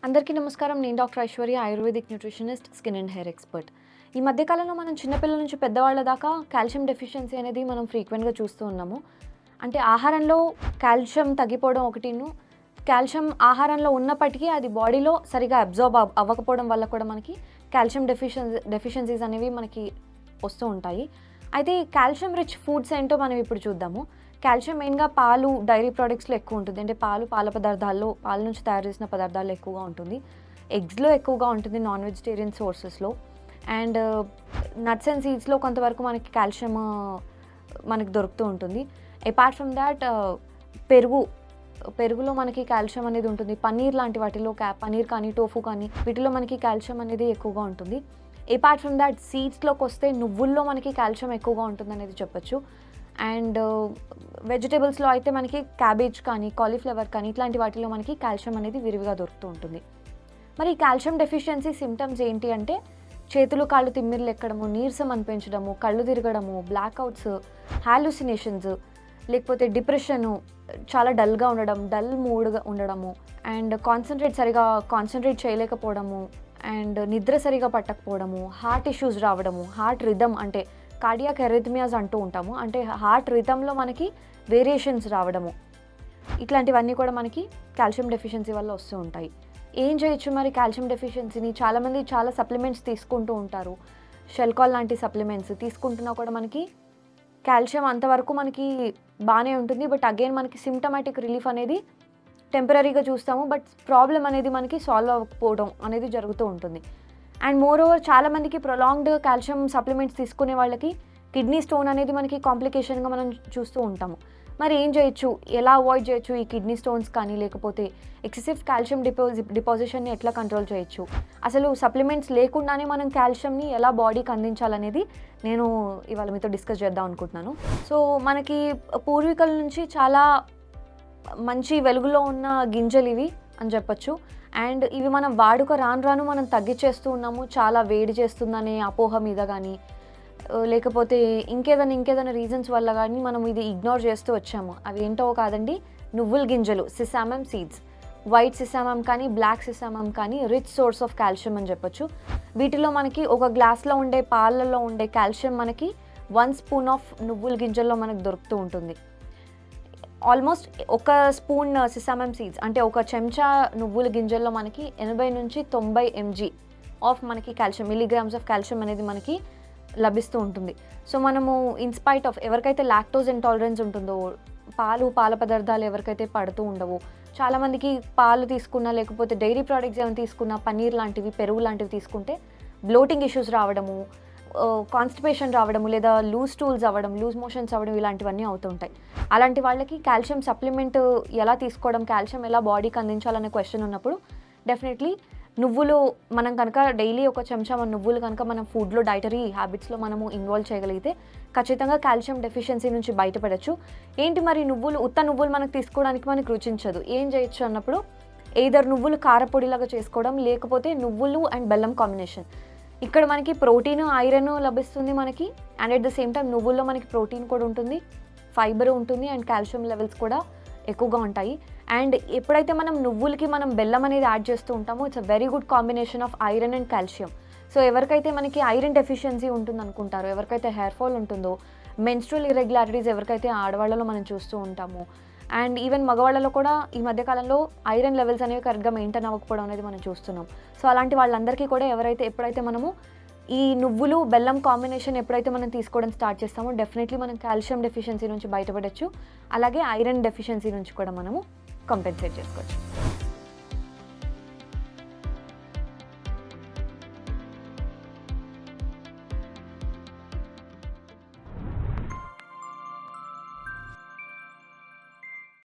అందరికీ నమస్కారం. నేను doctor Aishwarya, ayurvedic nutritionist, skin and hair expert. ఈ మధ్య కాలంలో మనం చిన్నపిల్లల నుంచి పెద్దవాళ్ళ దాకా కాల్షియం డెఫిషియన్సీ అనేది మనం ఫ్రీక్వెంట్‌గా చూస్తూ ఉన్నాము. అంటే ఆహారంలో కాల్షియం తగ్గిపోవడం ఒకటిను, కాల్షియం ఆహారంలో ఉన్నప్పటికీ అది బాడీలో సరిగా అబ్జార్బ్ అవ్వకపోవడం వల్ల కూడా మనకి కాల్షియం డెఫిషియన్సీస్ అనేవి మనకి వస్తూ ఉంటాయి. అయితే కాల్షియం రిచ్ ఫుడ్స్ ఏంటో మనం ఇప్పుడు చూద్దాము. కాల్షియం మెయిన్‌గా పాలు, డైరీ ప్రొడక్ట్స్‌లో ఎక్కువ ఉంటుంది. అంటే పాల పదార్థాల్లో, పాల నుంచి తయారు చేసిన పదార్థాల్లో ఎక్కువగా ఉంటుంది. ఎగ్స్‌లో ఎక్కువగా ఉంటుంది, నాన్ వెజిటేరియన్ సోర్సెస్‌లో. అండ్ నట్స్ అండ్ సీడ్స్‌లో కొంతవరకు మనకి కాల్షియం మనకి దొరుకుతూ ఉంటుంది. అపార్ట్ ఫ్రమ్ దాట్ పెరుగులో మనకి కాల్షియం అనేది ఉంటుంది. పన్నీర్ లాంటి వాటిలో పన్నీర్ కానీ, టోఫు కానీ వీటిలో మనకి కాల్షియం అనేది ఎక్కువగా ఉంటుంది. అపార్ట్ ఫ్రమ్ దాట్ సీడ్స్‌లోకి వస్తే నువ్వుల్లో మనకి కాల్షియం ఎక్కువగా ఉంటుందనేది చెప్పొచ్చు. అండ్ వెజిటేబుల్స్‌లో అయితే మనకి క్యాబేజ్ కానీ, కాలీఫ్లవర్ కానీ ఇట్లాంటి వాటిలో మనకి కాల్షియం అనేది విరివిగా దొరుకుతూ ఉంటుంది. మరి ఈ కాల్షియం డెఫిషియన్సీ సిమ్టమ్స్ ఏంటి అంటే చేతులు, కాళ్ళు తిమ్మిర్లు ఎక్కడము, నీరసం అనిపించడము, కళ్ళు తిరగడము, బ్లాక్అవుట్స్, హాలుసినేషన్స్, లేకపోతే డిప్రెషను, చాలా డల్‌గా ఉండడం, డల్ మూడ్‌గా ఉండడము, అండ్ కాన్సంట్రేట్ చేయలేకపోవడము, అండ్ నిద్ర సరిగా పట్టకపోవడము, హార్ట్ ఇష్యూస్ రావడము, హార్ట్ రిథమ్ అంటే కార్డియాక్ ఎరిథమియాస్ అంటూ ఉంటాము. అంటే హార్ట్ రిథమ్‌లో మనకి వేరియేషన్స్ రావడము, ఇట్లాంటివన్నీ కూడా మనకి కాల్షియం డెఫిషియన్సీ వల్ల వస్తూ ఉంటాయి. ఏం చేయొచ్చు మరి కాల్షియం డెఫిషియన్సీని? చాలామంది చాలా సప్లిమెంట్స్ తీసుకుంటూ ఉంటారు. షెల్కాల్ లాంటి సప్లిమెంట్స్ తీసుకుంటున్నా కూడా మనకి కాల్షియం అంతవరకు మనకి బాగానే ఉంటుంది. బట్ అగైన్ మనకి సిమ్టమాటిక్ రిలీఫ్ అనేది టెంపరరీగా చూస్తాము. బట్ ప్రాబ్లం అనేది మనకి సాల్వ్ అవ్వకపోవడం అనేది జరుగుతూ ఉంటుంది. అండ్ మోర్ ఓవర్ చాలామందికి ప్రొలాంగ్డ్ కాల్షియం సప్లిమెంట్స్ తీసుకునే వాళ్ళకి కిడ్నీ స్టోన్ అనేది మనకి కాంప్లికేషన్గా మనం చూస్తూ ఉంటాము. మరి ఏం చేయొచ్చు? ఎలా అవాయిడ్ చేయొచ్చు ఈ కిడ్నీ స్టోన్స్ కానీ, లేకపోతే ఎక్సెసివ్ కాల్షియం డిపాజిషన్ని ఎట్లా కంట్రోల్ చేయొచ్చు? అసలు సప్లిమెంట్స్ లేకుండానే మనం కాల్షియంని ఎలా బాడీకి అందించాలనేది నేను ఇవాళ మీతో డిస్కస్ చేద్దాం అనుకుంటున్నాను. సో మనకి పూర్వీకుల నుంచి చాలా మంచి వెలుగులో ఉన్న గింజలు ఇవి అని చెప్పొచ్చు. అండ్ ఇవి మనం వాడుక రాను మనం తగ్గించేస్తూ ఉన్నాము. చాలా వేడి చేస్తుందనే అపోహ మీద కానీ, లేకపోతే ఇంకేదైనా రీజన్స్ వల్ల కానీ మనం ఇది ఇగ్నోర్ చేస్తూ వచ్చాము. అవి ఏంటో కాదండి, నువ్వుల గింజలు, సిసామమ్ సీడ్స్. వైట్ సిసామమ్ కానీ, బ్లాక్ సిసామమ్ కానీ రిచ్ సోర్స్ ఆఫ్ కాల్షియం అని చెప్పొచ్చు. వీటిలో మనకి ఒక గ్లాస్లో ఉండే పాలలో ఉండే కాల్షియం మనకి 1 స్పూన్ ఆఫ్ నువ్వుల గింజల్లో మనకు దొరుకుతూ ఉంటుంది. ఆల్మోస్ట్ ఒక స్పూన్ సిసామమ్ సీడ్స్ అంటే ఒక చెంచా నువ్వుల గింజల్లో మనకి 80 నుంచి 90 mg ఆఫ్ మనకి కాల్షియం, మిల్లీగ్రామ్స్ ఆఫ్ కాల్షియం అనేది మనకి లభిస్తూ ఉంటుంది. సో మనము ఇన్స్పైట్ ఆఫ్ ఎవరికైతే లాక్టోజ్ ఇంటాలరెన్స్ ఉంటుందో, పాల పదార్థాలు ఎవరికైతే పడుతూ ఉండవో, చాలామందికి పాలు తీసుకున్నా, లేకపోతే డైరీ ప్రోడక్ట్స్ ఏమైనా తీసుకున్నా, పన్నీర్ లాంటివి, పెరుగు లాంటివి తీసుకుంటే బ్లోటింగ్ ఇష్యూస్ రావడము, కాన్స్టిపేషన్ రావడము, లేదా లూజ్ మోషన్స్ అవ్వడం, ఇలాంటివన్నీ అవుతుంటాయి. అలాంటి వాళ్ళకి కాల్షియం సప్లిమెంట్ ఎలా తీసుకోవడం, కాల్షియం ఎలా బాడీకి అందించాలనే క్వశ్చన్ ఉన్నప్పుడు డెఫినెట్లీ నువ్వులు మనం కనుక డైలీ ఒక చెంచా నువ్వులు కనుక మనం ఫుడ్లో, డైటరీ హ్యాబిట్స్లో మనము ఇన్వాల్వ్ చేయగలిగితే ఖచ్చితంగా కాల్షియం డెఫిషియన్సీ నుంచి బయటపడచ్చు. ఏంటి మరి ఉత్త నువ్వులు మనకు తీసుకోవడానికి మనకు రుచించదు. ఏం చేయొచ్చు అన్నప్పుడు ఎయిదర్ నువ్వులు కారపొడిలాగా చేసుకోవడం, లేకపోతే నువ్వులు అండ్ బెల్లం కాంబినేషన్. ఇక్కడ మనకి ప్రోటీన్, ఐరన్ లభిస్తుంది మనకి. And at the same time నువ్వుల్లో మనకి ప్రోటీన్ కూడా ఉంటుంది, ఫైబర్ ఉంటుంది, అండ్ కాల్షియం లెవెల్స్ కూడా ఎక్కువగా ఉంటాయి. అండ్ ఎప్పుడైతే మనం నువ్వులకి మనం బెల్లం అనేది యాడ్ చేస్తూ ఉంటామో, it's a very good combination of iron and calcium. So ఎవరికైతే మనకి ఐరన్ డెఫిషియన్సీ ఉంటుంది అనుకుంటారో, ఎవరికైతే హెయిర్ ఫాల్ ఉంటుందో, మెన్స్ట్రువల్ ఇర్రెగ్యులారిటీస్ ఎవరికైతే ఆడవాళ్ళలో మనం చూస్తూ ఉంటామో, అండ్ ఈవెన్ మగవాళ్ళలో కూడా ఈ మధ్యకాలంలో ఐరన్ లెవెల్స్ అనేవి కరెక్ట్గా మెయింటైన్ అవ్వకపోవడం అనేది మనం చూస్తున్నాం. సో అలాంటి వాళ్ళందరికీ కూడా ఎప్పుడైతే మనము ఈ నువ్వులు బెల్లం కాంబినేషన్ ఎప్పుడైతే మనం తీసుకోవడం స్టార్ట్ చేస్తామో, డెఫినెట్లీ మనం కాల్షియం డెఫిషియన్సీ నుంచి బయటపడచ్చు. అలాగే ఐరన్ డెఫిషియన్సీ నుంచి కూడా మనము కంపెన్సేట్ చేసుకోవచ్చు.